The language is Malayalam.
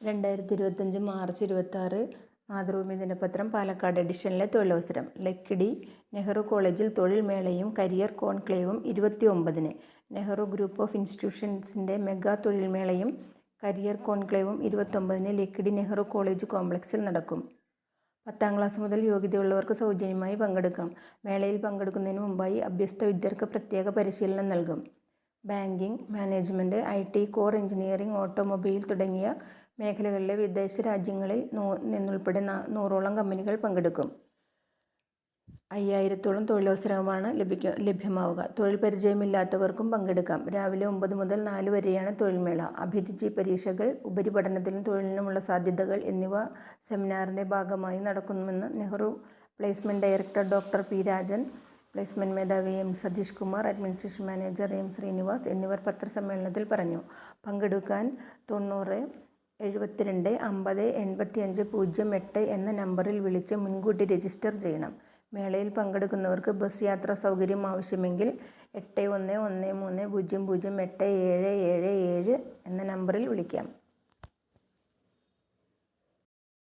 2025 മാർച്ച് 26 മാതൃഭൂമി ദിനപത്രം പാലക്കാട് എഡിഷനിലെ തൊഴിലവസരം. ലക്കിടി നെഹ്റു കോളേജിൽ തൊഴിൽ മേളയും കരിയർ കോൺക്ലേവും 29-ന്. നെഹ്റു ഗ്രൂപ്പ് ഓഫ് ഇൻസ്റ്റിറ്റ്യൂഷൻസിൻ്റെ മെഗാ തൊഴിൽ മേളയും കരിയർ കോൺക്ലേവും 29-ന് ലക്കിടി നെഹ്റു കോളേജ് കോംപ്ലക്സിൽ നടക്കും. 10ാം ക്ലാസ് മുതൽ യോഗ്യതയുള്ളവർക്ക് സൗജന്യമായി പങ്കെടുക്കാം. മേളയിൽ പങ്കെടുക്കുന്നതിന് മുമ്പായി അഭ്യസ്ത വിദ്യർക്ക് പ്രത്യേക പരിശീലനം നൽകും. Banking, management, IT, core engineering, automobile തുടങ്ങിയ മേഖലകളിലെ വിദേശ രാജ്യങ്ങളിൽ നിന്നുൾപ്പെടെ 100ഓളം കമ്പനികൾ പങ്കെടുക്കും. 5000ഓളം തൊഴിലവസരമാണ് ലഭ്യമാവുക. തൊഴിൽ പരിചയമില്ലാത്തവർക്കും പങ്കെടുക്കാം. രാവിലെ 9 മുതൽ 4 വരെയാണ് തൊഴിൽമേള. അഭിരുചി പരീക്ഷകൾ, ഉപരിപഠനത്തിനും തൊഴിലിനുമുള്ള സാധ്യതകൾ എന്നിവ സെമിനാറിൻ്റെ ഭാഗമായി നടക്കുമെന്ന് Nehru placement director doctor P. Rajan, placement മേധാവി M. Satheesh Kumar, administration manager M. Srinivas എന്നിവർ പത്രസമ്മേളനത്തിൽ പറഞ്ഞു. പങ്കെടുക്കാൻ 90 72 50 85 08 എന്ന നമ്പറിൽ വിളിച്ച് മുൻകൂട്ടി രജിസ്റ്റർ ചെയ്യണം. മേളയിൽ പങ്കെടുക്കുന്നവർക്ക് ബസ് യാത്രാ സൗകര്യം ആവശ്യമെങ്കിൽ 8113008777 എന്ന നമ്പറിൽ വിളിക്കാം.